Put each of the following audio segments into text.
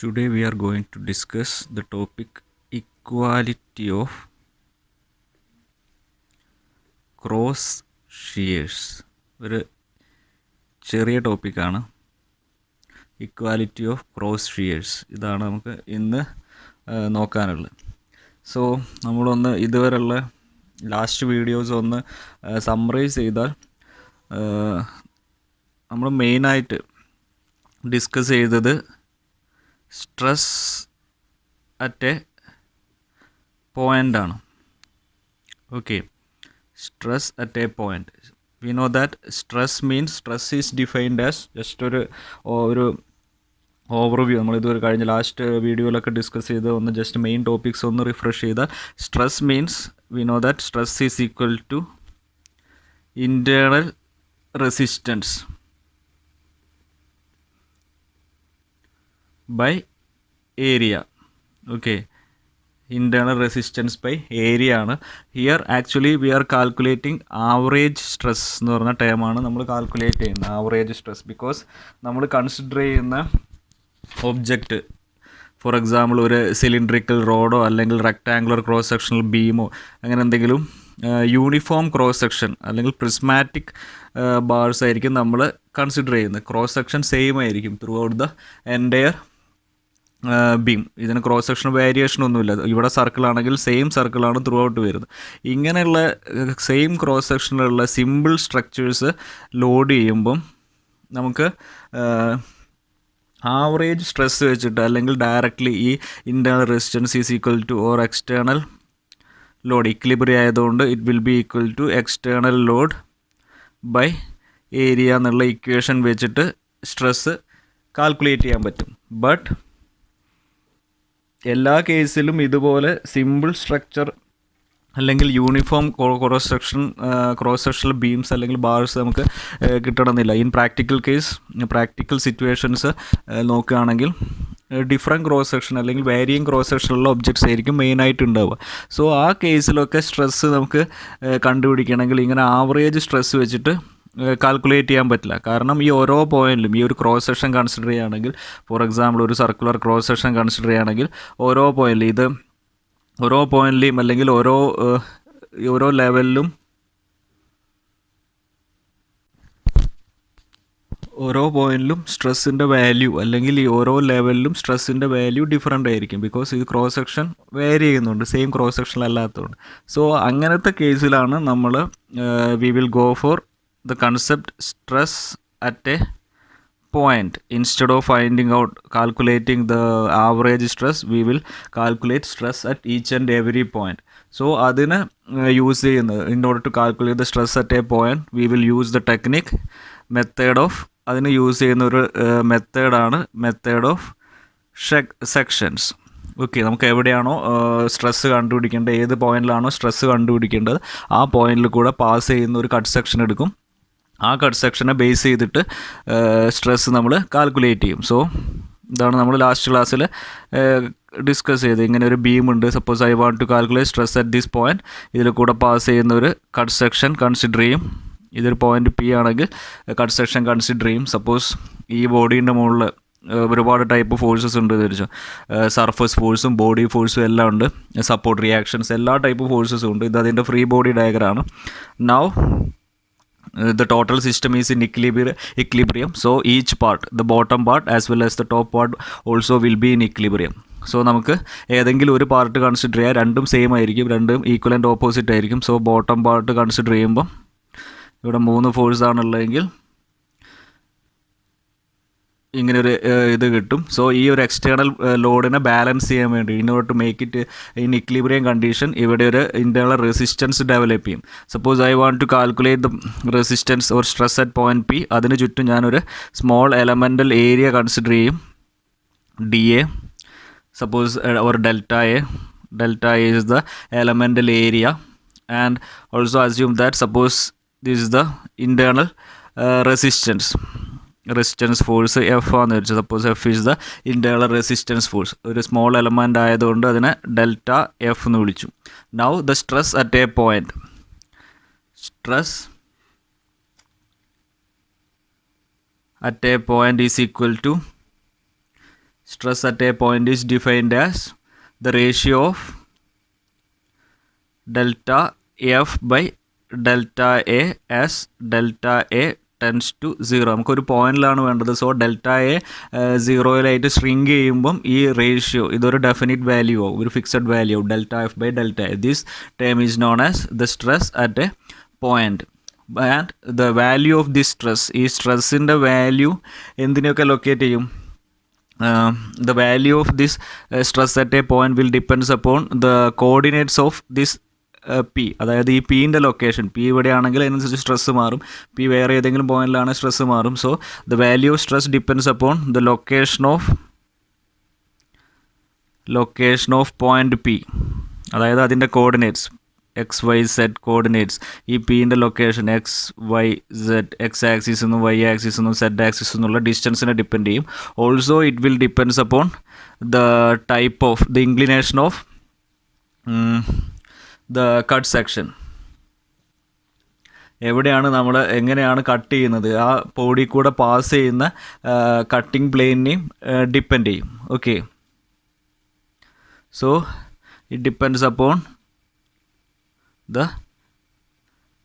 Today we are going to discuss the topic equality of cross shears. ഒരു ചെറിയ ടോപ്പിക്കാണ് equality of cross shears. ഇതാണ് നമുക്ക് ഇന്ന് നോക്കാനുള്ളത്. സോ നമ്മളൊന്ന് ഇതുവരെയുള്ള ലാസ്റ്റ് വീഡിയോസ് ഒന്ന് സമ്മറൈസ് ചെയ്താൽ നമ്മൾ മെയിനായിട്ട് ഡിസ്കസ് ചെയ്തത് സ്ട്രെസ് അറ്റ് എ പോയിൻ്റ് ആണ്. Okay, stress at a point. We know that stress is defined as just ഒരു ഓവർവ്യൂ. നമ്മളിതൊരു കഴിഞ്ഞ ലാസ്റ്റ് വീഡിയോയിലൊക്കെ ഡിസ്കസ് ചെയ്ത് ഒന്ന് ജസ്റ്റ് മെയിൻ ടോപ്പിക്സ് ഒന്ന് റിഫ്രഷ് ചെയ്താൽ stress means we know that stress is equal to internal resistance by area. Okay, internal resistance by area ആണ്. Here actually we are calculating average stress എന്ന് പറഞ്ഞ ടേമാണ് നമ്മൾ കാൽക്കുലേറ്റ് ചെയ്യുന്നത്, ആവറേജ് സ്ട്രെസ്. ബിക്കോസ് നമ്മൾ consider ചെയ്യുന്ന object, for example ഒരു cylindrical റോഡോ അല്ലെങ്കിൽ റെക്ടാങ്കുലർ ക്രോസ് സെക്ഷണൽ ബീമോ അങ്ങനെ എന്തെങ്കിലും യൂണിഫോം ക്രോസ് സെക്ഷൻ അല്ലെങ്കിൽ പ്രിസ്മാറ്റിക് ബാർസ് ആയിരിക്കും നമ്മൾ കൺസിഡർ ചെയ്യുന്നത്. ക്രോസ് സെക്ഷൻ സെയിം ആയിരിക്കും throughout the entire beam. ഇതിന് ക്രോസ് സെക്ഷൻ വേരിയേഷൻ ഒന്നുമില്ല. ഇവിടെ സർക്കിളാണെങ്കിൽ സെയിം സർക്കിളാണ് ത്രൂ ഔട്ട് വരുന്നത്. ഇങ്ങനെയുള്ള സെയിം ക്രോസ് സെക്ഷനിലുള്ള സിമ്പിൾ സ്ട്രക്ചേഴ്സ് ലോഡ് ചെയ്യുമ്പം നമുക്ക് ആവറേജ് സ്ട്രെസ് വെച്ചിട്ട് അല്ലെങ്കിൽ ഡയറക്റ്റ്ലി ഈ internal resistance is equal to or external load, equilibrium ആയതുകൊണ്ട് it will be equal to external load by area എന്നുള്ള ഇക്വേഷൻ വെച്ചിട്ട് സ്ട്രെസ് കാൽക്കുലേറ്റ് ചെയ്യാൻ പറ്റും. ബട്ട് എല്ലാ കേസിലും ഇതുപോലെ സിമ്പിൾ സ്ട്രക്ചർ അല്ലെങ്കിൽ യൂണിഫോം ക്രോസ് സെക്ഷണൽ ബീംസ് അല്ലെങ്കിൽ ബാർസ് നമുക്ക് കിട്ടണമെന്നില്ല. ഇൻ പ്രാക്ടിക്കൽ സിറ്റുവേഷൻസ് നോക്കുകയാണെങ്കിൽ ഡിഫറെൻറ്റ് ക്രോസ് സെക്ഷൻ അല്ലെങ്കിൽ വേരിയിങ് ക്രോസ് സെക്ഷനുള്ള ഒബ്ജക്ട്സ് ആയിരിക്കും മെയിനായിട്ട് ഉണ്ടാവുക. സോ ആ കേസിലൊക്കെ സ്ട്രെസ്സ് നമുക്ക് കണ്ടുപിടിക്കണമെങ്കിൽ ഇങ്ങനെ ആവറേജ് സ്ട്രെസ് വെച്ചിട്ട് കാൽക്കുലേറ്റ് ചെയ്യാൻ പറ്റില്ല. കാരണം ഈ ഓരോ പോയിന്റിലും ഈ ഒരു ക്രോസ് സെക്ഷൻ കൺസിഡർ ചെയ്യുകയാണെങ്കിൽ, ഫോർ എക്സാമ്പിൾ ഒരു സർക്കുലർ ക്രോസ് സെക്ഷൻ കൺസിഡർ ചെയ്യുകയാണെങ്കിൽ ഓരോ പോയിന്റിലെയും അല്ലെങ്കിൽ ഓരോ ലെവലിലും സ്ട്രെസ്സിൻ്റെ വാല്യൂ അല്ലെങ്കിൽ ഈ ഓരോ ലെവലിലും സ്ട്രെസ്സിൻ്റെ വാല്യൂ ഡിഫറെൻ്റ് ആയിരിക്കും. ബിക്കോസ് ഇത് ക്രോസ് സെക്ഷൻ വേരി ചെയ്യുന്നുണ്ട്, സെയിം ക്രോസ് സെക്ഷനിലല്ലാത്തതുകൊണ്ട്. സോ അങ്ങനത്തെ കേസിലാണ് നമ്മൾ we will go for the concept stress at a point. Instead of calculating the average stress, we will calculate stress at each and every point. So adina use in order to calculate the stress at a point, we will use the technique method of adina use ചെയ്യുന്ന ഒരു method of sections. Okay, നമുക്ക് എവിടെയാണോ stress കണ്ടുപിടിക്കേണ്ടത്, ഏത് പോയിന്റിലാണോ stress കണ്ടുപിടിക്കേണ്ടത് ആ പോയിന്റിൽ കൂടെ പാസ് ചെയ്യുന്ന ഒരു കട്ട് സെക്ഷൻ എടുക്കും. ആ കട്ട് സെക്ഷനെ ബേസ് ചെയ്തിട്ട് സ്ട്രെസ്സ് നമ്മൾ കാൽക്കുലേറ്റ് ചെയ്യും. സോ ഇതാണ് നമ്മൾ ലാസ്റ്റ് ക്ലാസ്സിൽ ഡിസ്കസ് ചെയ്ത്. ഇങ്ങനെ ഒരു ബീം ഉണ്ട്, suppose I want to calculate stress at this point, ഇതിൽ കൂടെ പാസ് ചെയ്യുന്ന ഒരു കട്ട് സെക്ഷൻ കൺസിഡർ ചെയ്യും. ഇതൊരു പോയിന്റ് പി ആണെങ്കിൽ കട്ട് സെക്ഷൻ കൺസിഡർ ചെയ്യും. സപ്പോസ് ഈ ബോഡീൻ്റെ മുകളിൽ ഒരുപാട് ടൈപ്പ് ഫോഴ്സസ് ഉണ്ട് തിരിച്ചു, സർഫസ് ഫോഴ്സും ബോഡി ഫോഴ്സും എല്ലാം ഉണ്ട്, സപ്പോർട്ട് റിയാക്ഷൻസ് എല്ലാ ടൈപ്പ് ഫോഴ്സസും ഉണ്ട്. ഇത് അതിൻ്റെ ഫ്രീ ബോഡി ഡയഗ്രാമാണ്. Now the total system is in equilibrium. So each part, the bottom part as well as the top part also will be in equilibrium. So നമുക്ക് ഏതെങ്കിലും ഒരു പാർട്ട് കൺസിഡർ ചെയ്യാം, രണ്ടും സെയിം ആയിരിക്കും, രണ്ടും ഈക്വൽ ആൻഡ് ഓപ്പോസിറ്റ് ആയിരിക്കും. So bottom part consider ചെയ്യുമ്പം ഇവിടെ 3 ഫോഴ്സ് ആണുള്ളതെങ്കിൽ ഇങ്ങനെ ഒരു ഇത് കിട്ടും. സോ ഈ ഒരു എക്സ്റ്റേണൽ ലോഡിനെ ബാലൻസ് ചെയ്യാൻ വേണ്ടി, in order to make it in equilibrium condition, ഇവിടെ ഒരു ഇൻറ്റേർണൽ റെസിസ്റ്റൻസ് ഡെവലപ്പ് ചെയ്യും. Suppose I want to calculate the resistance or stress at point P. അതിന് ചുറ്റും ഞാനൊരു സ്മോൾ എലമെൻ്റൽ ഏരിയ കൺസിഡർ ചെയ്യും, D A. Suppose or delta A is the elemental area, and also assume that suppose this is the internal resistance force F ആണെന്ന് വെച്ചാൽ, suppose F is the internal resistance force. ഒരു small element ആയതുകൊണ്ട് അതിനെ delta F എന്ന് വിളിച്ചു. Now the stress at a point, stress at a point is equal to stress at a point is defined as the ratio of delta F by delta A as delta A tends to 0. നമുക്കൊരു പോയിന്റിലാണ് വേണ്ടത്. So delta A 0യിലായിട്ട് shrink ചെയ്യുമ്പം ഈ ratio ഇതൊരു definite value ആവും, ഒരു fixed value ആവും, delta F by delta A. This term is known as the stress at a point. And the value of this stress, ഈ സ്ട്രെസ്സിൻ്റെ വാല്യൂ എന്തിനെയൊക്കെ ലൊക്കേറ്റ് ചെയ്യും? The value of this stress at a point will depends upon the coordinates of this P. അതായത് ഈ പീൻ്റെ location, P ഇവിടെയാണെങ്കിൽ അതിനനുസരിച്ച് stress മാറും, പി വേറെ ഏതെങ്കിലും പോയിന്റിലാണ് സ്ട്രെസ് മാറും. So the value of stress depends upon the location of point P. അതായത് അതിൻ്റെ coordinates x Y z coordinates, ഈ പീൻ്റെ location x Y z, x axis എന്നും വൈ ആക്സിസ് എന്നും സെഡ് ആക്സിസ് എന്നുള്ള ഡിസ്റ്റൻസിനെ ഡിപ്പെൻഡ് ചെയ്യും. Also it will depends upon the type of the inclination of the cut section. എവിടെയാണ് നമ്മൾ എങ്ങനെയാണ് കട്ട് ചെയ്യുന്നത്, ആ ബോഡി കൂടെ പാസ് ചെയ്യുന്ന കട്ടിംഗ് പ്ലെയിനെയും ഡിപ്പെൻഡ് ചെയ്യും. Okay, so it depends upon the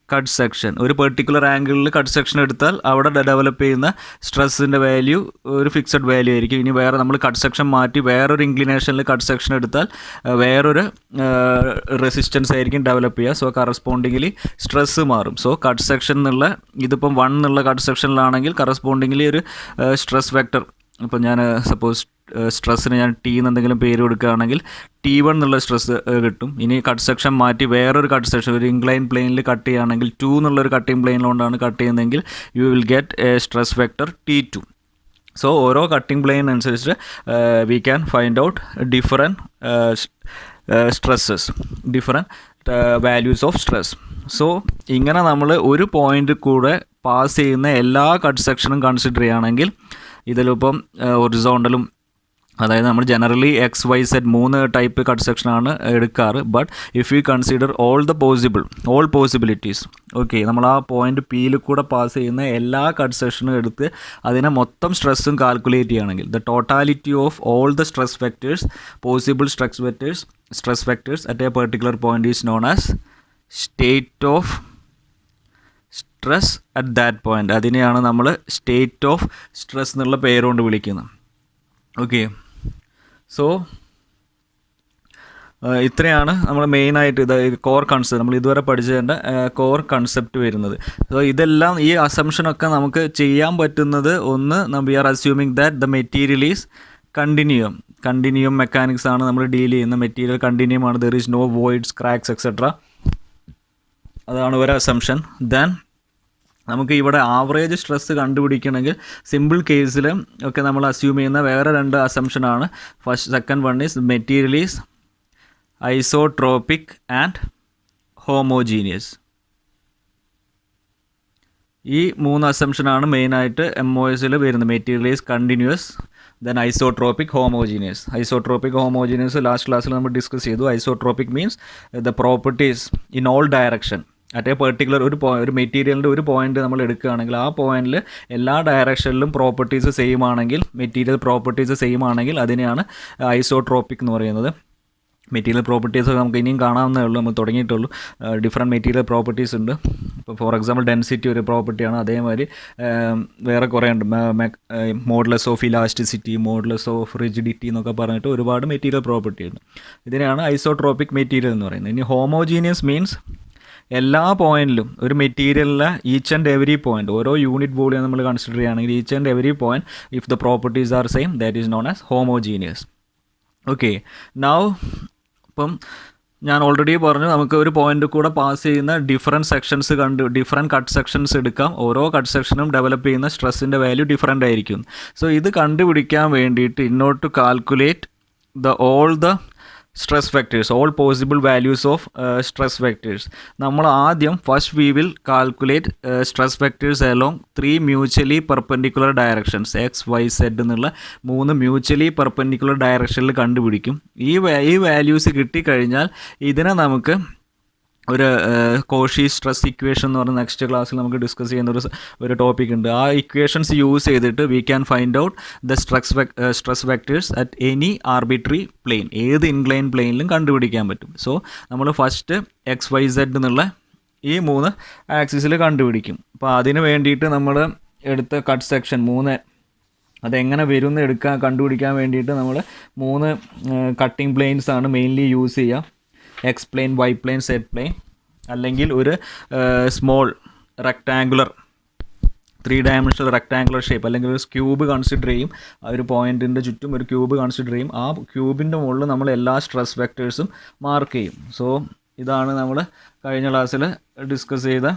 cut section. ഒരു പെർട്ടിക്കുലർ ആംഗിളിൽ കട്ട് സെക്ഷൻ എടുത്താൽ അവിടെ ഡെവലപ്പ് ചെയ്യുന്ന സ്ട്രെസ്സിൻ്റെ വാല്യൂ ഒരു ഫിക്സഡ് വാല്യൂ ആയിരിക്കും. ഇനി വേറെ നമ്മൾ കട്ട് സെക്ഷൻ മാറ്റി വേറൊരു ഇൻക്ലിനേഷനിൽ കട്ട് സെക്ഷൻ എടുത്താൽ വേറൊരു റെസിസ്റ്റൻസ് ആയിരിക്കും ഡെവലപ്പ് ചെയ്യുക. സോ കറസ്പോണ്ടിങ്ങിലി സ്ട്രെസ്സ് മാറും. സോ കട്ട് സെക്ഷൻ എന്നുള്ള ഇതിപ്പം 1 എന്നുള്ള കട്ട് സെക്ഷനിലാണെങ്കിൽ കറസ്പോണ്ടിങ്ങിലി ഒരു സ്ട്രെസ് വെക്റ്റർ, ഇപ്പം ഞാൻ സപ്പോസ് സ്ട്രെസ്സിന് ഞാൻ ടി എന്നെന്തെങ്കിലും പേര് കൊടുക്കുകയാണെങ്കിൽ T1 എന്നുള്ള സ്ട്രെസ് കിട്ടും. ഇനി കട്ട് സെക്ഷൻ മാറ്റി വേറൊരു കട്ട് സെക്ഷൻ ഒരു ഇൻക്ലൈൻ പ്ലെയിനിൽ കട്ട് ചെയ്യുകയാണെങ്കിൽ 2 എന്നുള്ളൊരു കട്ടിംഗ് പ്ലെയിനിലുകൊണ്ടാണ് കട്ട് ചെയ്യുന്നതെങ്കിൽ you will get A stress vector T2. So ഓരോ കട്ടിംഗ് പ്ലെയിൻ അനുസരിച്ച് V can find out different stresses, different values of stress. So ഇങ്ങനെ നമ്മൾ ഒരു പോയിൻ്റ് കൂടെ പാസ് ചെയ്യുന്ന എല്ലാ കട്ട് സെക്ഷനും കൺസിഡർ ചെയ്യുകയാണെങ്കിൽ ഇതിലിപ്പം ഒറിസോണ്ടലും, അതായത് നമ്മൾ generally X Y Z 3 type cut സെക്ഷനാണ് എടുക്കാറ്. But if you consider all possibilities, okay, നമ്മൾ ആ പോയിന്റ് പിയിൽ കൂടെ പാസ് ചെയ്യുന്ന എല്ലാ കട്ട് സെക്ഷനും എടുത്ത് അതിനെ മൊത്തം സ്ട്രെസ്സും കാൽക്കുലേറ്റ് ചെയ്യുകയാണെങ്കിൽ the totality of all the stress vectors, possible stress vectors at a particular point is known as state of stress at that point. അതിനെയാണ് നമ്മൾ സ്റ്റേറ്റ് ഓഫ് സ്ട്രെസ് എന്നുള്ള പേരുകൊണ്ട് വിളിക്കുന്നത്. ഓക്കെ, സോ ഇത്രയാണ് നമ്മൾ മെയിനായിട്ട് ഇത് കോർ കൺസെപ്റ്റ്, നമ്മൾ ഇതുവരെ പഠിച്ചതിൻ്റെ കോർ കൺസെപ്റ്റ് വരുന്നത്. സോ ഇതെല്ലാം ഈ അസംഷനൊക്കെ നമുക്ക് ചെയ്യാൻ പറ്റുന്നത്, ഒന്ന് we are assuming that the material is continuum mechanics ആണ് നമ്മൾ ഡീൽ ചെയ്യുന്ന. മെറ്റീരിയൽ കണ്ടിന്യൂം ആണ്, there is no voids, cracks etcetera. അതാണ് ഒരു അസംഷൻ. ദെൻ നമുക്ക് ഇവിടെ ആവറേജ് സ്ട്രെസ് കണ്ടുപിടിക്കണമെങ്കിൽ സിമ്പിൾ കേസിൽ ഒക്കെ നമ്മൾ അസ്യൂം ചെയ്യുന്ന വേറെ 2 അസംഷനാണ്. Second one is material is isotropic and homogeneous. ഈ 3 അസംഷനാണ് മെയിനായിട്ട് MOSൽ വരുന്നത്. Material is continuous, then isotropic, homogeneous. Homogeneous last ക്ലാസ്സിൽ നമ്മൾ ഡിസ്കസ് ചെയ്തു. Isotropic means the properties in all direction at a particular ഒരു മെറ്റീരിയലിൻ്റെ ഒരു പോയിന്റ് നമ്മൾ എടുക്കുകയാണെങ്കിൽ ആ പോയിന്റിൽ എല്ലാ ഡയറക്ഷനിലും പ്രോപ്പർട്ടീസ് സെയിം ആണെങ്കിൽ, മെറ്റീരിയൽ പ്രോപ്പർട്ടീസ് സെയിം ആണെങ്കിൽ അതിനെയാണ് ഐസോട്രോപിക് എന്ന് പറയുന്നത്. മെറ്റീരിയൽ പ്രോപ്പർട്ടീസ് നമുക്ക് ഇനിയും കാണാവുന്നേ ഉള്ളൂ, നമ്മൾ തുടങ്ങിയിട്ടുള്ളൂ. ഡിഫറെൻറ്റ് മെറ്റീരിയൽ പ്രോപ്പർട്ടീസ് ഉണ്ട്. ഇപ്പോൾ ഫോർ എക്സാമ്പിൾ ഡെൻസിറ്റി ഒരു പ്രോപ്പർട്ടിയാണ്. അതേമാതിരി വേറെ കുറേ ഉണ്ട്. Modulus of elasticity, modulus of rigidity എന്നൊക്കെ പറഞ്ഞിട്ട് ഒരുപാട് മെറ്റീരിയൽ പ്രോപ്പർട്ടി ഉണ്ട്. ഇതിനെയാണ് ഐസോട്രോപിക് മെറ്റീരിയൽ എന്ന് പറയുന്നത്. ഇനി ഹോമോജീനിയസ് മീൻസ് എല്ലാ പോയിന്റിലും ഒരു മെറ്റീരിയലിലെ ഈച്ച് ആൻഡ് എവറി പോയിന്റ്, ഓരോ യൂണിറ്റ് വോളിയം നമ്മൾ കൺസിഡർ ചെയ്യുകയാണെങ്കിൽ each and every point if the properties are same that is known as homogeneous. Okay, now ഇപ്പം ഞാൻ ഓൾറെഡി പറഞ്ഞു നമുക്ക് ഒരു പോയിന്റ് കൂടെ പാസ് ചെയ്യുന്ന ഡിഫറെൻറ്റ് കട്ട് സെക്ഷൻസ് എടുക്കാം. ഓരോ കട്ട് സെക്ഷനും ഡെവലപ്പ് ചെയ്യുന്ന സ്ട്രെസ്സിൻ്റെ വാല്യൂ ഡിഫറെൻ്റ് ആയിരിക്കും. സോ ഇത് കണ്ടുപിടിക്കാൻ വേണ്ടിയിട്ട് ഇന്നോട്ട് calculate all the stress vectors, all possible values of stress vectors. നമ്മൾ ആദ്യം first we will calculate stress vectors along 3 mutually perpendicular directions. X Y z എന്നുള്ള 3 മ്യൂച്വലി പെർപെൻഡിക്കുലർ ഡയറക്ഷനിൽ കണ്ടുപിടിക്കും. ഈ വാല്യൂസ് കിട്ടിക്കഴിഞ്ഞാൽ ഇതിനെ നമുക്ക് ഒരു കോഷി സ്ട്രെസ് ഇക്വേഷൻ എന്ന് പറഞ്ഞ നെക്സ്റ്റ് ക്ലാസ്സിൽ നമുക്ക് ഡിസ്കസ് ചെയ്യുന്ന ഒരു ടോപ്പിക് ഉണ്ട്. ആ ഇക്വേഷൻസ് യൂസ് ചെയ്തിട്ട് we can find out the stress vectors at any arbitrary plane, ഏത് ഇൻക്ലൈൻ പ്ലെയിനിലും കണ്ടുപിടിക്കാൻ പറ്റും. സോ നമ്മൾ ഫസ്റ്റ് XYZ എന്നുള്ള ഈ 3 ആക്സിസിൽ കണ്ടുപിടിക്കും. അപ്പോൾ അതിന് വേണ്ടിയിട്ട് നമ്മൾ എടുത്ത കട്ട് സെക്ഷൻ 3 അതെങ്ങനെ വരും എന്ന് കണ്ടുപിടിക്കാൻ വേണ്ടിയിട്ട് നമ്മൾ 3 കട്ടിംഗ് പ്ലെയിൻസ് ആണ് മെയിൻലി യൂസ് ചെയ്യുക. X plane, Y plane, Z plane, അല്ലെങ്കിൽ ഒരു small rectangular 3 dimensional rectangular shape, അല്ലെങ്കിൽ ഒരു ക്യൂബ് കൺസിഡർ ചെയ്യും. ആ ഒരു പോയിൻറ്റിൻ്റെ ചുറ്റും ഒരു ക്യൂബ് കൺസിഡർ ചെയ്യും. ആ ക്യൂബിൻ്റെ മുകളിൽ നമ്മൾ എല്ലാ സ്ട്രെസ് വെക്ടേഴ്സും മാർക്ക് ചെയ്യും. സോ ഇതാണ് നമ്മൾ കഴിഞ്ഞ ക്ലാസ്സിൽ ഡിസ്കസ് ചെയ്ത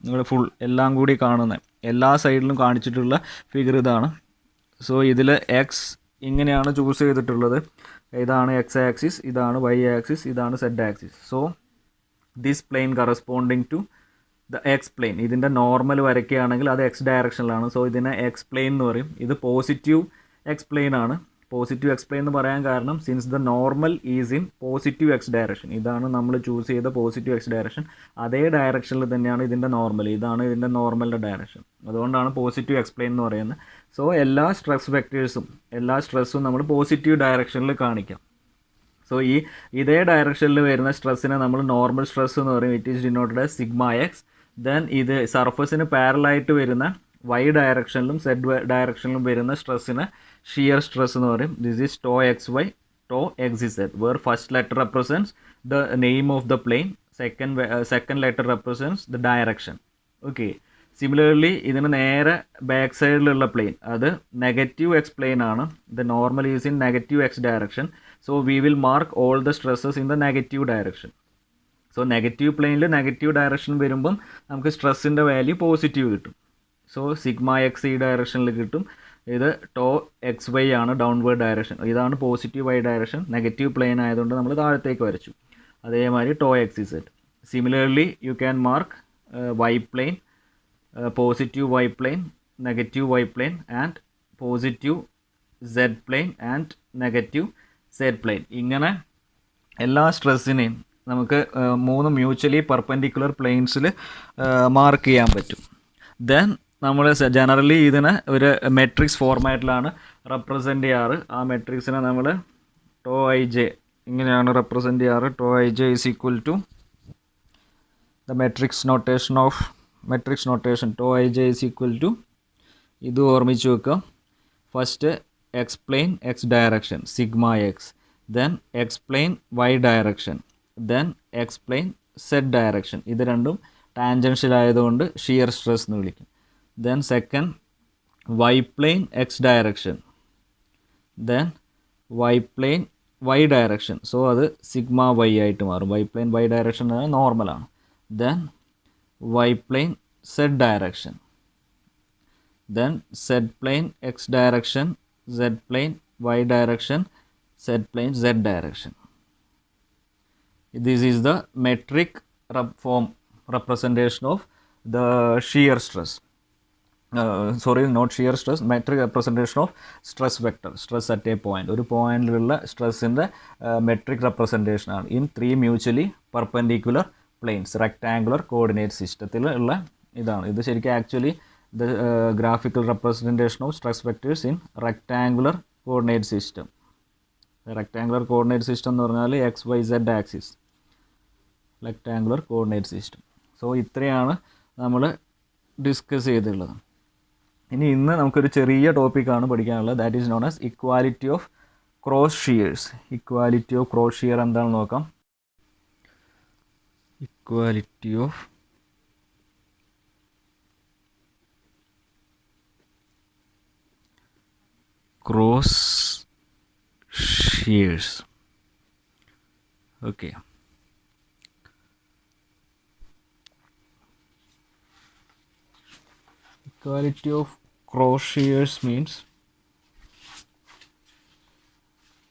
നിങ്ങൾ ഫുൾ എല്ലാം കൂടി കാണുന്ന എല്ലാ സൈഡിലും കാണിച്ചിട്ടുള്ള ഫിഗർ ഇതാണ്. സോ ഇതിൽ എക്സ് ഇങ്ങനെയാണ് ചൂസ് ചെയ്തിട്ടുള്ളത്. ഇതാണ് എക്സ് ആക്സിസ്, ഇതാണ് വൈ ആക്സിസ്, ഇതാണ് Z axis. So this plane corresponding to the X plane, ഇതിൻ്റെ നോർമൽ വരയ്ക്കുകയാണെങ്കിൽ അത് എക്സ് ഡയറക്ഷനിലാണ്. സോ ഇതിനെ എക്സ് പ്ലെയിൻ എന്ന് പറയും. ഇത് പോസിറ്റീവ് എക്സ് പ്ലെയിൻ ആണ്. പോസിറ്റീവ് എക്സ് പ്ലെയിൻ എന്ന് പറയാൻ കാരണം since the normal is in positive X direction, ഇതാണ് നമ്മൾ ചൂസ് ചെയ്ത പോസിറ്റീവ് എക്സ് ഡയറക്ഷൻ, അതേ ഡയറക്ഷനിൽ തന്നെയാണ് ഇതിൻ്റെ നോർമൽ, ഇതാണ് ഇതിൻ്റെ നോർമലിൻ്റെ ഡയറക്ഷൻ. അതുകൊണ്ടാണ് പോസിറ്റീവ് എക്സ് പ്ലെയിൻ എന്ന് പറയുന്നത്. സോ എല്ലാ സ്ട്രെസ് വെക്ടേഴ്സും എല്ലാ സ്ട്രെസ്സും നമ്മൾ പോസിറ്റീവ് ഡയറക്ഷനിൽ കാണിക്കാം. സോ ഇതേ ഡയറക്ഷനിൽ വരുന്ന സ്ട്രെസ്സിനെ നമ്മൾ നോർമൽ സ്ട്രെസ് എന്ന് പറയും. It is denoted as sigma X. Then ഇത് സർഫസിന് പാരലായിട്ട് വരുന്ന വൈ ഡയറക്ഷനിലും സെഡ് ഡയറക്ഷനിലും വരുന്ന സ്ട്രെസ്സിന് ഷിയർ സ്ട്രെസ് എന്ന് പറയും. This is tau X Y, tau X Z, where first letter represents the name of the plane, second letter represents the direction. Okay. Similarly ഇതിന് നേരെ back സൈഡിലുള്ള plane അത് നെഗറ്റീവ് എക്സ് പ്ലെയിൻ ആണ്. The normal is in negative X direction. So we will mark all the stresses in the negative direction. So negative പ്ലെയിനിൽ നെഗറ്റീവ് direction വരുമ്പം നമുക്ക് സ്ട്രെസ്സിൻ്റെ വാല്യൂ പോസിറ്റീവ് കിട്ടും. സോ സിഗ്മ എക്സ് ഈ ഡയറക്ഷനിൽ കിട്ടും. ഇത് ടോ എക്സ് വൈ ആണ് ഡൗൺവേർഡ് ഡയറക്ഷൻ. ഇതാണ് positive Y direction. Negative plane ആയതുകൊണ്ട് നമ്മൾ താഴത്തേക്ക് വരച്ചു. അതേമാതിരി tau X Z. Similarly you can mark Y plane, positive Y plane, negative Y plane and positive Z plane and negative Z plane. ഇങ്ങനെ എല്ലാ സ്ട്രെസ്സിനെയും നമുക്ക് 3 മ്യൂച്വലി പെർപെൻഡിക്കുലർ പ്ലെയിൻസിൽ മാർക്ക് ചെയ്യാൻ പറ്റും. ദെൻ നമ്മൾ ജനറലി ഇതിനെ ഒരു മെട്രിക്സ് ഫോർമാറ്റിലാണ് റെപ്രസെൻ്റ് ചെയ്യാറ്. ആ മെട്രിക്സിനെ നമ്മൾ ടോ ഐ ജെ ഇങ്ങനെയാണ് റെപ്രസെൻ്റ് ചെയ്യാറ്. Tau I J is equal to the matrix notation tau I J is equal to, ഇത് ഓർമ്മിച്ച് വെക്കുക. First X plane X direction sigma X, then X plane Y direction, then X plane Z direction. ഇത് രണ്ടും tangential ആയതുകൊണ്ട് shear stress എന്ന് വിളിക്കും. Then second Y plane X direction, then Y plane Y direction. So അത് sigma Y ആയിട്ട് മാറും. Y plane Y direction നോർമലാണ്. Then Y plane Z direction, then Z plane X direction, Z plane Y direction, Z plane Z direction. This is the metric form representation of the shear stress. Not shear stress, metric representation of stress vector, stress at a point. ഒരു പോയിന്റിലുള്ള സ്ട്രെസ്സിൻ്റെ metric representation ആണ് in 3 mutually perpendicular planes, rectangular coordinate സിസ്റ്റത്തിൽ ഉള്ള ഇതാണ്. ഇത് ശരിക്കും actually the graphical representation of stress vectors in rectangular coordinate system. Rectangular coordinate system എന്ന് പറഞ്ഞാൽ x Y z axis, rectangular coordinate system. So ഇത്രയാണ് നമ്മൾ ഡിസ്കസ് ചെയ്തിട്ടുള്ളത്. ഇന്ന് നമുക്കൊരു ചെറിയ ടോപ്പിക്കാണ് പഠിക്കാനുള്ളത്. That is known as equality of cross shears. Equality of cross shear എന്താണെന്ന് നോക്കാം. Equality of cross shears. Okay. Equality of cross shears means,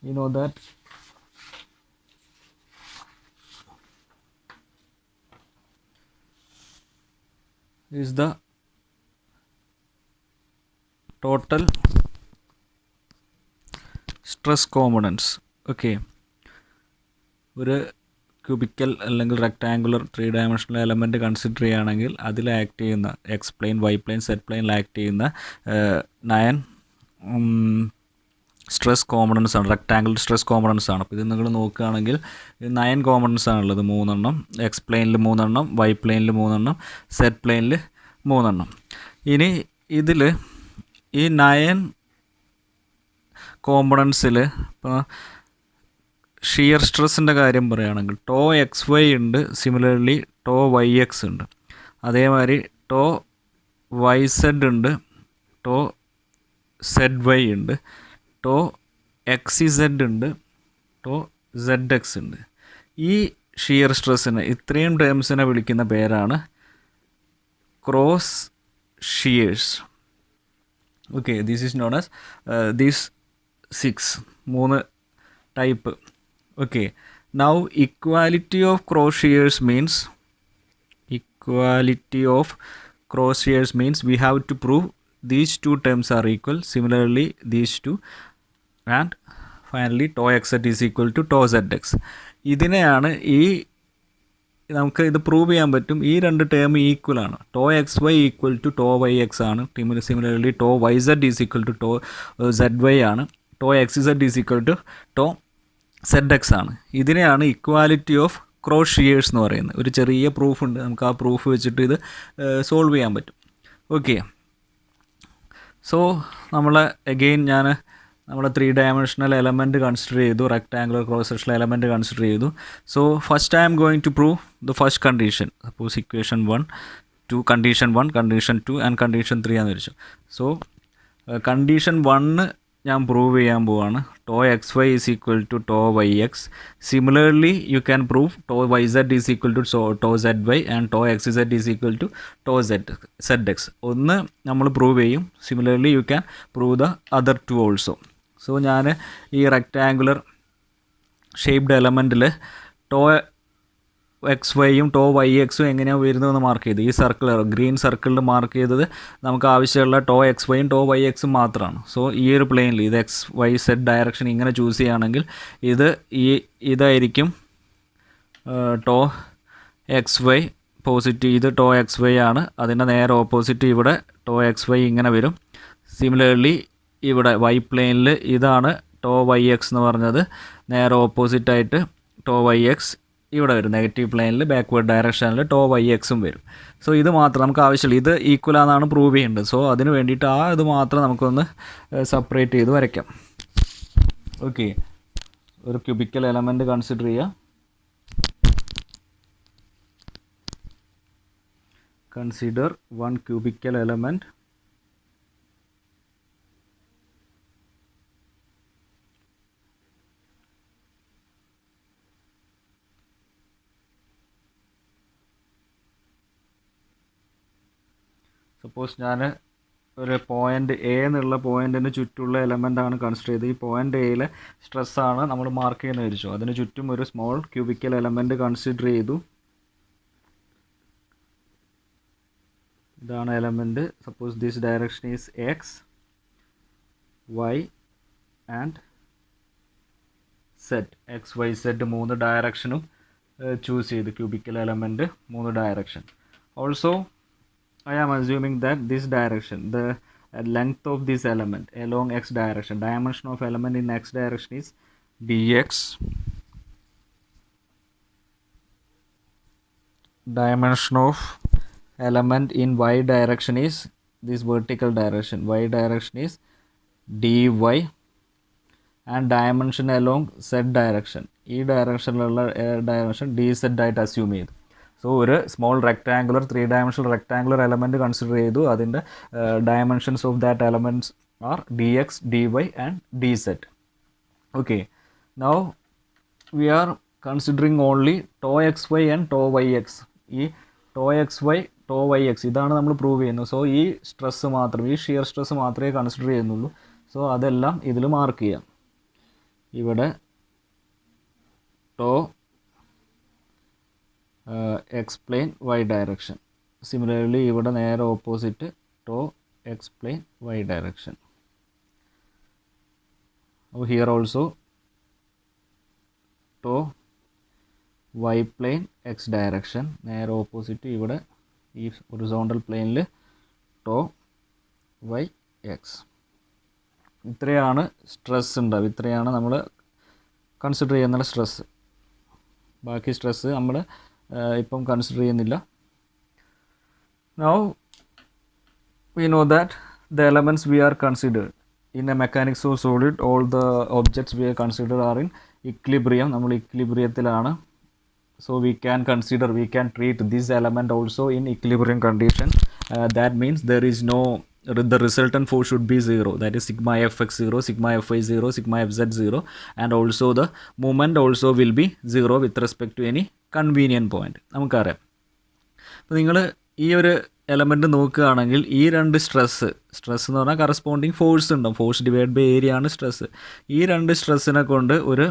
you know that is the total stress components. Okay, ഒരു cubical അല്ലെങ്കിൽ rectangular 3 dimensional element consider ചെയ്യുകയാണെങ്കിൽ അതിൽ act ചെയ്യുന്ന x plane, Y plane, z പ്ലെയിനിൽ act ചെയ്യുന്ന 9 stress components ആണ്, rectangle stress components ആണ്. അപ്പോൾ ഇത് നിങ്ങൾ നോക്കുകയാണെങ്കിൽ 9 കോമ്പണൻസ് ആണുള്ളത്. 3 എണ്ണം എക്സ് പ്ലെയിനിൽ, 3 എണ്ണം വൈ പ്ലെയിനിൽ, 3 എണ്ണം സെഡ് പ്ലെയിനിൽ, 3 എണ്ണം. ഇനി ഇതിൽ ഈ 9 കോമ്പണൻസിൽ ഇപ്പോൾ ഷിയർ സ്ട്രെസ്സിൻ്റെ കാര്യം പറയുകയാണെങ്കിൽ ടോ എക്സ് വൈ ഉണ്ട്, സിമിലർലി ടോ വൈ എക്സ് ഉണ്ട്, അതേമാതിരി ടോ വൈ സെഡ് ഉണ്ട്, ടോ സെഡ് വൈ ഉണ്ട്, ടോ എക്സ് ഇസെഡ് ഉണ്ട്, ടോ സെഡ് എക്സ് ഉണ്ട്. ഈ ഷിയർ സ്ട്രെസ്സിനെ, ഇത്രയും ടേംസിനെ വിളിക്കുന്ന പേരാണ് cross shears. Okay, this is known as these 3 type. Okay, now equality of cross shears means we have to prove these two terms are equal, similarly these two, and finally tau xz is equal to tau zx. ഇതിനെയാണ് നമുക്ക് ഇത് prove ചെയ്യാൻ പറ്റും. ഈ 2 term equal ആണ്. Tau X y equal to tau y x ആണ്. Similarly tau y z is equal to tau z y ആണ്. Tau x z is equal to tau z x ആണ്. ഇതിനെയാണ് ഇക്വാലിറ്റി ഓഫ് ക്രോസ് ഷിയേഴ്സ് എന്ന് പറയുന്നത്. ഒരു ചെറിയ proof ഉണ്ട്, നമുക്ക് ആ പ്രൂഫ് വെച്ചിട്ട് ഇത് സോൾവ് ചെയ്യാൻ പറ്റും. ഓക്കെ, സോ നമ്മൾ അഗെയിൻ നമ്മുടെ 3 ഡയമെൻഷണൽ എലമെൻറ്റ് കൺസിഡർ ചെയ്തു, rectangular cross sectional element consider ചെയ്തു. So first I am going to prove the first condition. Suppose equation 1, 2, condition 1, condition 2 and condition 3 ആണെന്ന് വെച്ചു. സോ കണ്ടീഷൻ 1 ഞാൻ പ്രൂവ് ചെയ്യാൻ പോവാണ്. Tau X y is equal to tau y x. Similarly you can prove tau y z is equal to tau z y and tau x z is equal to tau z x. ഒന്ന് നമ്മൾ prove ചെയ്യും. Similarly you can prove the other 2 also. So ഞാൻ ഈ rectangular shaped എലമെൻറ്റിൽ tau x വൈയും tau y എക്സും എങ്ങനെയാണ് വരുന്നതെന്ന് മാർക്ക് ചെയ്ത്, ഈ സർക്കിൾ ഗ്രീൻ സർക്കിളിൽ മാർക്ക് ചെയ്തത് നമുക്ക് ആവശ്യമുള്ള ടോ എക്സ് വൈയും ടോ വൈ എക്സും മാത്രമാണ്. സോ ഈ ഒരു പ്ലെയിനിൽ ഇത് എക്സ് വൈ സെഡ് ഡയറക്ഷൻ ഇങ്ങനെ ചൂസ് ചെയ്യുകയാണെങ്കിൽ ഇതായിരിക്കും ടോ എക്സ് വൈ പോസിറ്റീവ്. ഇത് ടോ എക്സ് വൈ ആണ്. അതിൻ്റെ നേരെ ഓപ്പോസിറ്റ് ഇവിടെ ടോ എക്സ് വൈ ഇങ്ങനെ വരും. സിമിലർലി ഇവിടെ വൈ പ്ലെയിനിൽ ഇതാണ് ടോ വൈ എക്സ് എന്ന് പറഞ്ഞത്. നേരെ ഓപ്പോസിറ്റായിട്ട് ടോ വൈ എക്സ് ഇവിടെ വരും. നെഗറ്റീവ് പ്ലെയിനിൽ ബാക്ക്വേർഡ് ഡയറക്ഷനിൽ ടോ വൈ എക്സും വരും. സോ ഇത് മാത്രം നമുക്ക് ആവശ്യമില്ല. ഇത് ഈക്വലാണെന്നാണ് പ്രൂവ് ചെയ്യേണ്ടത്. സോ അതിന് വേണ്ടിയിട്ട് ഇത് മാത്രം നമുക്കൊന്ന് സെപ്പറേറ്റ് ചെയ്ത് വരയ്ക്കാം. ഓക്കെ, ഒരു ക്യൂബിക്കൽ എലമെൻറ്റ് കൺസിഡർ ചെയ്യുക. Consider 1 cubical element. സപ്പോസ് ഞാൻ ഒരു പോയിൻ്റ് എ എന്നുള്ള പോയിൻറ്റിന് ചുറ്റുള്ള എലമെൻ്റാണ് കൺസിഡർ ചെയ്തത്. ഈ പോയിൻ്റ് എയിലെ സ്ട്രെസ്സാണ് നമ്മൾ മാർക്ക് ചെയ്യുന്ന വിചാരിച്ചു. അതിന് ചുറ്റും ഒരു സ്മോൾ ക്യൂബിക്കൽ എലമെൻറ്റ് കൺസിഡർ ചെയ്തു. ഇതാണ് element. Suppose this direction is x, y and z. X Y Z 3 ഡയറക്ഷനും ചൂസ് ചെയ്ത് cubical element 3 direction. Also I am assuming that this direction, the length of this element along x direction, dimension of element in x direction is dx, dimension of element in y direction is this vertical direction, y direction is dy, and dimension along z direction, ഈ ഡയറക്ഷനിലുള്ള direction dz ആയിട്ട് assume ചെയ്തു. So ഒരു small rectangular 3 dimensional rectangular element consider ചെയ്തു. അതിൻ്റെ dimensions of that elements are d x, d y and d z. Okay, now we are considering only tau X y and tau y x. ഈ tau X Y, tau y x ഇതാണ് നമ്മൾ പ്രൂവ് ചെയ്യുന്നത്. So ഈ stress മാത്രം, ഈ shear stress മാത്രമേ consider ചെയ്യുന്നുള്ളൂ. സോ അതെല്ലാം ഇതിൽ മാർക്ക് ചെയ്യാം. ഇവിടെ tau x plane Y direction. Similarly ഇവിടെ നേരെ opposite tau x plane Y direction. Here also tau y plane X direction, നേരെ ഓപ്പോസിറ്റ് ഇവിടെ ഈ ഹൊറിസോണ്ടൽ പ്ലെയിനിൽ ടോ വൈ എക്സ്. ഇത്രയാണ് സ്ട്രെസ് ഉണ്ടാവും, ഇത്രയാണ് നമ്മൾ കൺസിഡർ ചെയ്യുന്ന സ്ട്രെസ്. ബാക്കി സ്ട്രെസ് നമ്മൾ ഇപ്പം കൺസിഡർ ചെയ്യുന്നില്ല. Now we know that the elements we are considered in a mechanics of solid, all the objects we are considered are in equilibrium. നമ്മൾ ഇക്വിലിബ്രിയത്തിലാണ്. So we can treat this element also in equilibrium condition. That means there is no, the resultant force should be 0, that is sigma fx 0, sigma fy 0, sigma fz 0, and also the moment also will be 0 with respect to any convenient point. നമുക്കറിയാം. അപ്പോൾ നിങ്ങൾ ഈ ഒരു element നോക്കുകയാണെങ്കിൽ ഈ രണ്ട് stress എന്ന് പറഞ്ഞാൽ കറസ്പോണ്ടിങ് ഫോഴ്സ് ഉണ്ടാവും, ഫോഴ്സ് ഡിവൈഡ് ബൈ ഏരിയ ആണ് സ്ട്രെസ്. ഈ രണ്ട് സ്ട്രെസ്സിനെ കൊണ്ട് ഒരു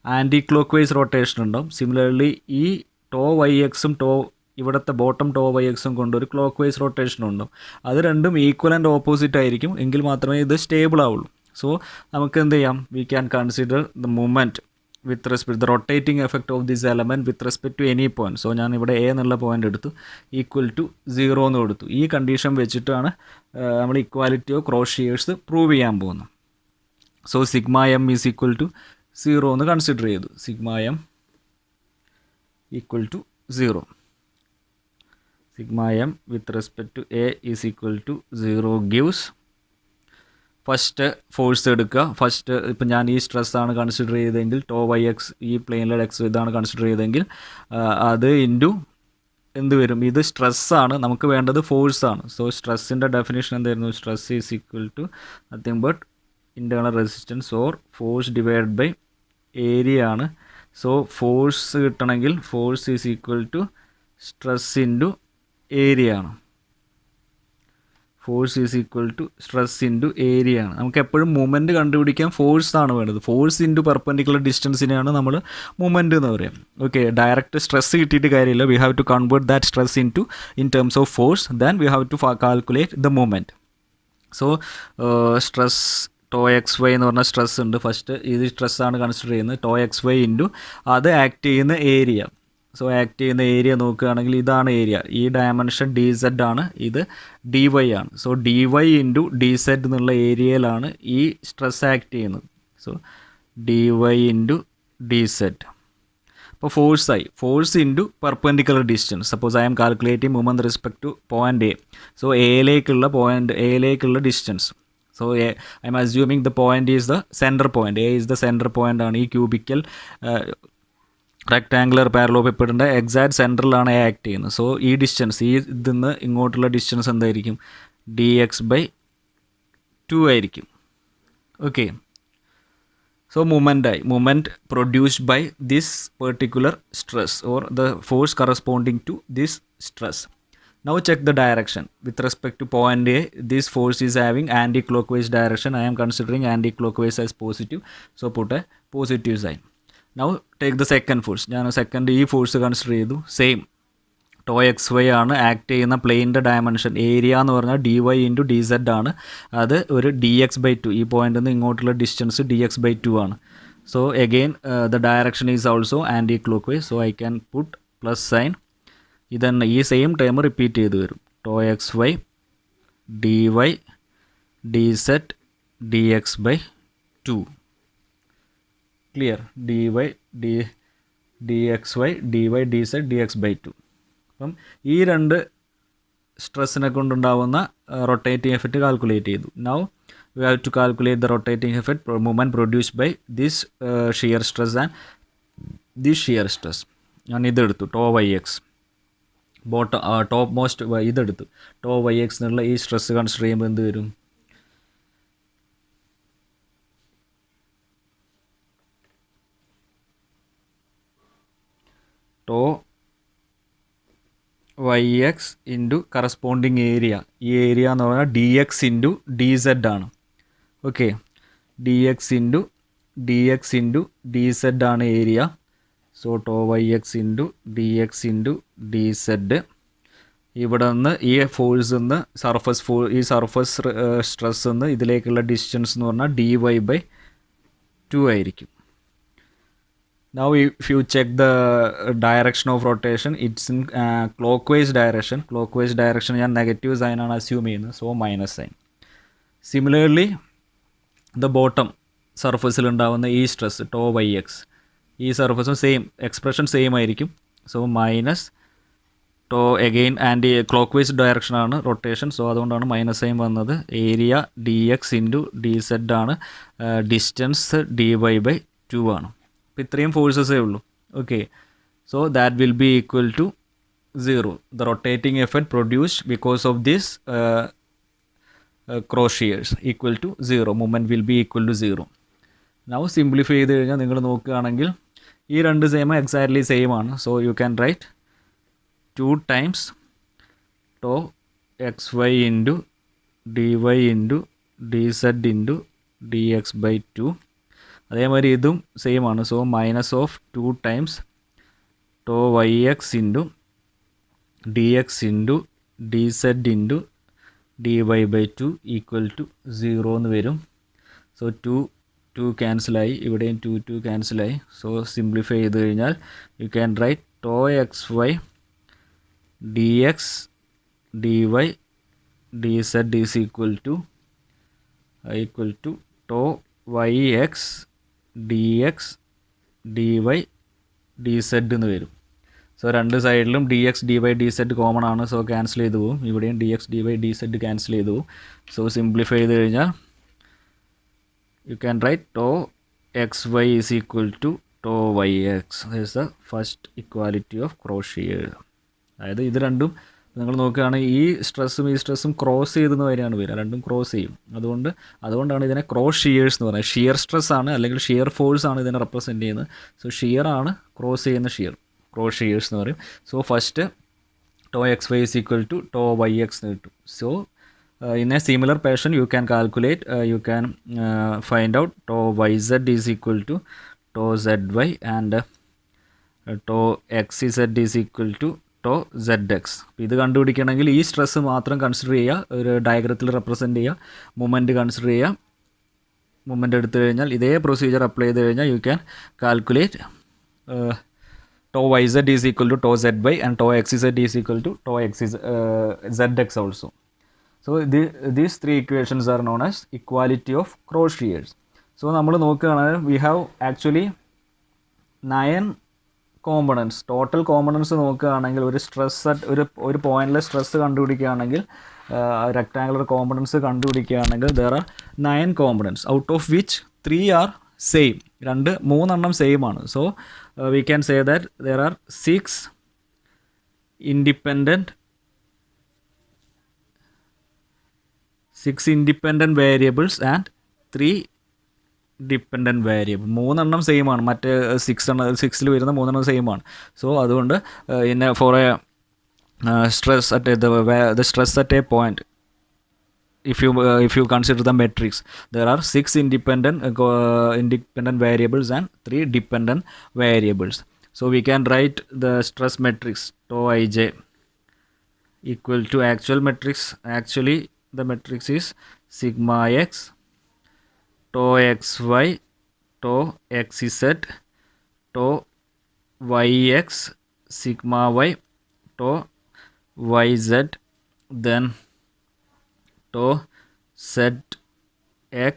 ആൻറ്റി ക്ലോക്ക് വൈസ് റൊട്ടേഷൻ ഉണ്ടാവും. സിമിലർലി ഈ ടോ വൈ എക്സും ഇവിടുത്തെ ബോട്ടം ടോ വൈ എക്സും കൊണ്ട് ഒരു ക്ലോക്ക് വൈസ് റൊട്ടേഷൻ ഉണ്ടാവും. അത് രണ്ടും ഈക്വൽ ആൻഡ് ഓപ്പോസിറ്റ് ആയിരിക്കും, എങ്കിൽ മാത്രമേ ഇത് സ്റ്റേബിൾ ആവുള്ളൂ. സോ നമുക്ക് എന്ത് ചെയ്യാം, we can consider the moment with respect the rotating effect of this element with respect to any point. So ഞാൻ ഇവിടെ എ എന്നുള്ള പോയിന്റ് എടുത്തു, ഈക്വൽ ടു 0 എന്ന് കൊടുത്തു. ഈ കണ്ടീഷൻ വെച്ചിട്ടാണ് നമ്മൾ equality of cross shears prove ചെയ്യാൻ പോകുന്നത്. So sigma M is equal to 0 എന്ന് കൺസിഡർ ചെയ്തു. Sigma M equal to 0. Sigma M with respect to A is equal to 0 gives, first force എടുക്കുക. ഫസ്റ്റ് ഇപ്പം ഞാൻ ഈ സ്ട്രെസ്സാണ് കൺസിഡർ ചെയ്തതെങ്കിൽ ടോ വൈ എക്സ് ഈ പ്ലെയിനിലെ എക്സ് ഇതാണ് കൺസിഡർ ചെയ്തതെങ്കിൽ അത് ഇൻറ്റു എന്ത് വരും, ഇത് സ്ട്രെസ്സാണ്, നമുക്ക് വേണ്ടത് ഫോഴ്സാണ്. സോ സ്ട്രെസ്സിൻ്റെ ഡെഫിനേഷൻ എന്തായിരുന്നു, stress is equal to nothing but internal resistance or force divide by area ആണ്. സോ ഫോഴ്സ് കിട്ടണമെങ്കിൽ force is equal to stress into area ആണ്. Force is equal to stress into area ആണ്. നമുക്ക് എപ്പോഴും moment കണ്ടുപിടിക്കാൻ ഫോഴ്സാണ് വേണ്ടത്. Force into perpendicular ഡിസ്റ്റൻസിനെയാണ് നമ്മൾ moment എന്ന് പറയാം. ഓക്കെ, ഡയറക്റ്റ് സ്ട്രെസ് കിട്ടിയിട്ട് കാര്യമില്ല. We have to convert that stress in terms of force, then we have to calculate the moment. So stress tau X y എന്ന് പറഞ്ഞ സ്ട്രെസ് ഉണ്ട്. ഫസ്റ്റ് ഇത് സ്ട്രെസ്സാണ് കൺസിഡർ ചെയ്യുന്നത്. ടോ എക്സ് വൈ ഇൻറ്റു അത് act ചെയ്യുന്ന ഏരിയ. സോ ആക്ട് ചെയ്യുന്ന area നോക്കുകയാണെങ്കിൽ ഇതാണ് ഏരിയ, ഈ ഡയമെൻഷൻ ഡി സെഡ് ആണ്, ഇത് ഡി വൈ ആണ്. So d y into d z എന്നുള്ള ഏരിയയിലാണ് ഈ സ്ട്രെസ് ആക്ട് ചെയ്യുന്നത്. So d y into d z. അപ്പോൾ ഫോഴ്സായി, force into perpendicular distance. Suppose I am calculating movement respect to point A. So എയിലേക്കുള്ള distance. So I am assuming the point is the center point, A is the center point ആണ്. ഈ cubical rectangular പാരലോപിപ്പിഡിൻ്റെ exact സെൻറ്ററിലാണ് A act ചെയ്യുന്നത്. So ഈ distance, ഈ ഇതിന്ന് ഇങ്ങോട്ടുള്ള ഡിസ്റ്റൻസ് എന്തായിരിക്കും, ഡി എക്സ് ബൈ 2 ആയിരിക്കും. Okay, so moment produced by this particular stress or the force corresponding to this stress. Now check the direction. With respect to point A, this force is having anti-clockwise direction. I am considering anti-clockwise as positive. So put a positive sign. Now take the second force. ഞാൻ second ഈ force consider ചെയ്തു. Same tau X Y ആണ് act ചെയ്യുന്ന പ്ലെയിൻ്റെ dimension. Area എന്ന് പറഞ്ഞാൽ d y into d z ആണ്. അത് ഒരു ഡി എക്സ് ബൈ 2, ഈ പോയിൻ്റിൽ നിന്ന് ഇങ്ങോട്ടുള്ള ഡിസ്റ്റൻസ് ഡി എക്സ് ബൈ 2 ആണ്. So again the direction is also anticlockwise. So I can put plus sign. ഇതന്നെ ഈ സെയിം ടൈം റിപ്പീറ്റ് ചെയ്ത് വരും. Tau X y d y d z d x by 2. Clear? D y d x y d y d z d x by 2. അപ്പം ഈ രണ്ട് സ്ട്രെസ്സിനെ കൊണ്ടുണ്ടാവുന്ന rotating effect calculate ചെയ്തു. Now we have to calculate the rotating effect movement produced by this shear stress and this shear stress. ഞാൻ ഇതെടുത്തു, tau y x. Top most ഇതെടുത്തു, tau y x എന്നുള്ള ഈ സ്ട്രെസ് കൺസിഡർ ചെയ്യുമ്പോൾ എന്ത് വരും, tau y x into corresponding area. ഈ area എന്ന് പറഞ്ഞാൽ d x into d z ആണ്. Okay, d x into d z ആണ് area. So tau y x into d x into d z. ഇവിടെ നിന്ന് ഈ ഫോഴ്സ് നിന്ന് ഈ സർഫസ് സ്ട്രെസ് നിന്ന് ഇതിലേക്കുള്ള ഡിസ്റ്റൻസ് എന്ന് പറഞ്ഞാൽ ഡി വൈ ബൈ 2 ആയിരിക്കും. Now if you check the direction of rotation, it's in clockwise direction. Clockwise direction ഞാൻ നെഗറ്റീവ് സൈനാണ് അസ്യൂം ചെയ്യുന്നത്, so minus sign. Similarly the bottom സർഫസിൽ ഉണ്ടാകുന്ന ഈ സ്ട്രെസ് ടോ വൈ എക്സ്, ഈ സർഫസും സെയിം എക്സ്പ്രഷൻ സെയിം ആയിരിക്കും. So minus tau again anticlockwise ഡയറക്ഷനാണ് റൊട്ടേഷൻ, സോ അതുകൊണ്ടാണ് മൈനസ് സൈൻ വന്നത്. Area d x into d z ആണ്, ഡിസ്റ്റൻസ് ഡി വൈ ബൈ 2 ആണ്. അപ്പോൾ ഇത്രയും ഫോഴ്സസേ ഉള്ളൂ. Okay, so that will be equal to 0. The rotating effect produced because of this cross shears equal to 0. Movement will be equal to 0. Now simplify ചെയ്ത് കഴിഞ്ഞാൽ നിങ്ങൾ നോക്കുകയാണെങ്കിൽ ഈ രണ്ട് സെയിം എക്സാക്ട്ലി സെയിം ആണ്. So you can write 2 times tau X y into d y into d z into d x by 2. അതേമാതിരി ഇതും same ആണ്. So minus of 2 times tau y x into d x into d z into d y by 2 equal to 0 എന്ന് വരും. So 2 ക്യാൻസലായി, ഇവിടെയും 2 ക്യാൻസലായി. So simplify ചെയ്ത് കഴിഞ്ഞാൽ you can write tau X y d x d y d z is equal to tau y x d x d y d z എന്ന് വരും. So രണ്ട് സൈഡിലും d x d y d z common ആണ്, so cancel ചെയ്ത് പോകും. ഇവിടെയും d x d y d z cancel ചെയ്ത് പോകും. സോ സിംപ്ലിഫൈ ചെയ്ത് കഴിഞ്ഞാൽ you can write tau xy is equal to tau yx. This is the first equality of cross shear. അതായത് ഇത് രണ്ടും നിങ്ങൾ നോക്കുകയാണെങ്കിൽ ഈ സ്ട്രെസ്സും ക്രോസ് ചെയ്തെന്ന് വരെയാണ് വരിക, രണ്ടും ക്രോസ് ചെയ്യും. അതുകൊണ്ടാണ് ഇതിനെ ക്രോസ് ഷിയേഴ്സ് എന്ന് പറയുന്നത്. ഷിയർ സ്ട്രെസ് ആണ് അല്ലെങ്കിൽ ഷിയർ ഫോഴ്സ് ആണ് ഇതിനെ റെപ്രസെൻറ്റ് ചെയ്യുന്നത്. സോ ഷിയർ ആണ് ക്രോസ് ചെയ്യുന്ന ഷിയർ, ക്രോസ് ഷിയേഴ്സ് എന്ന് പറയും. So first tau xy is equal to tau yx എന്ന് കിട്ടും. So in a similar fashion you can calculate, you can find out tau yz is equal to tau zy and tau xz is equal to tau zx. ഇത് കണ്ടുപിടിക്കണമെങ്കിൽ ഈ stress മാത്രം consider ചെയ്യുക, ഒരു ഡയഗ്രത്തിൽ represent ചെയ്യുക, moment consider ചെയ്യുക. Moment എടുത്തു കഴിഞ്ഞാൽ ഇതേ പ്രൊസീജിയർ അപ്ലൈ ചെയ്ത് കഴിഞ്ഞാൽ you can calculate tau yz is equal to tau zy and tau xz is equal to tau zx also. So these three equations are known as equality of cross shears. So നമ്മൾ നോക്കുകയാണെങ്കിൽ we have actually 9 components. Total components നോക്കുകയാണെങ്കിൽ ഒരു stress ഒരു പോയിന്റിലെ stress കണ്ടുപിടിക്കുകയാണെങ്കിൽ, rectangular components കണ്ടുപിടിക്കുകയാണെങ്കിൽ there are 9 components out of which 3 are same. 3 same ആണ്. So we can say that there are 6 independent variables and 3 dependent variable. 3 same ആണ്, മറ്റേ 6ൽ വരുന്ന 3 സെയിം ആണ്. സോ അതുകൊണ്ട് for a stress at the stress at a point, if you consider the matrix, there are 6 independent variables and 3 dependent variables. So we can write the stress matrix tau ij equal to actual matrix. Actually the matrix is sigma x tau xy tau xz tau yx sigma y tau yz then tau zx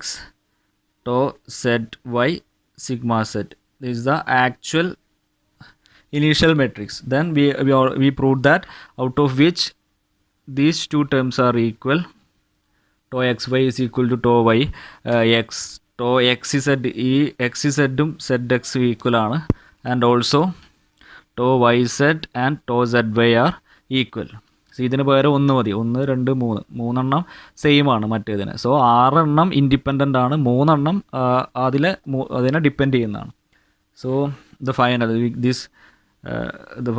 tau zy sigma z. This is the actual initial matrix. Then we proved that out of which these two terms are equal. Tau xy is equal to tau y x. Tau xz ഈ xz ഉം zx equal ആണ്. And also tau yz and tau zy are equal. So ഇതിന് പകരം 1 മതി. 1 2 3 same ആണ് മറ്റേതിന്. So 6 independent ആണ്, 3 അതിനെ depend ചെയ്യുന്നതാണ്. So the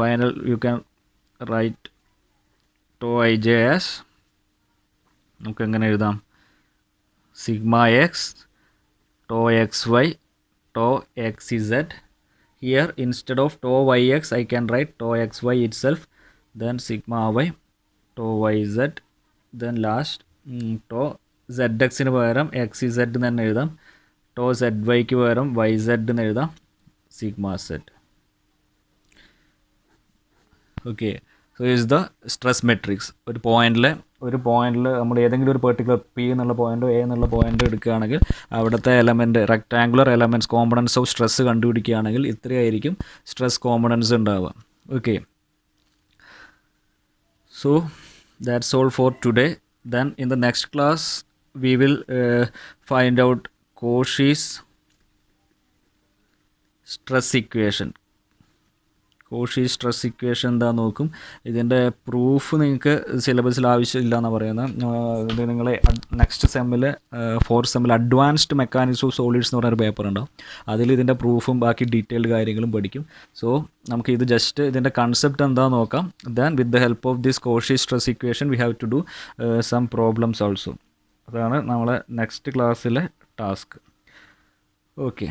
final U can right tau ij as, നമുക്ക് എങ്ങനെ എഴുതാം, sigma X tau xy tau xz. Here instead of tau yx I can write tau xy itself, then sigma y tau yz, then last tau zx ന് പകരം xz എന്ന് തന്നെ എഴുതാം, tau zy ക്ക് പകരം yz എന്ന് എഴുതാം. sigma z. Okay, so is the stress matrix. ഒരു പോയിന്റിൽ നമ്മൾ ഏതെങ്കിലും ഒരു പെർട്ടിക്കുലർ പി എന്നുള്ള പോയിന്റോ എ എന്നുള്ള പോയിന്റോ എടുക്കുകയാണെങ്കിൽ അവിടുത്തെ element rectangular elements components of stress കണ്ടുപിടിക്കുകയാണെങ്കിൽ ഇത്രയായിരിക്കും സ്ട്രെസ് കോമ്പണൻസ് ഉണ്ടാവുക. Okay, so that's all for today. Then in the next class we will find out Cauchy's stress equation. Cauchy stress equation എന്താ നോക്കും. ഇതിൻ്റെ പ്രൂഫ് നിങ്ങൾക്ക് സിലബസിൽ ആവശ്യമില്ല എന്നാണ് പറയുന്നത്. ഇത് നിങ്ങൾ നെക്സ്റ്റ് സെമ്മിൽ 4th സെമ്മിൽ അഡ്വാൻസ്ഡ് മെക്കാനിക്സ് ഓഫ് സോളിഡ്സ് എന്ന് പറഞ്ഞൊരു പേപ്പർ ഉണ്ടാവും. അതിൽ ഇതിൻ്റെ പ്രൂഫും ബാക്കി ഡീറ്റെയിൽഡ് കാര്യങ്ങളും പഠിക്കും. സോ നമുക്ക് ഇത് ജസ്റ്റ് ഇതിൻ്റെ കൺസെപ്റ്റ് എന്താണെന്ന് നോക്കാം. Then with the help of this Cauchy stress equation we have to do some problems also. അതാണ് നമ്മളെ നെക്സ്റ്റ് ക്ലാസ്സിലെ ടാസ്ക്. ഓക്കെ.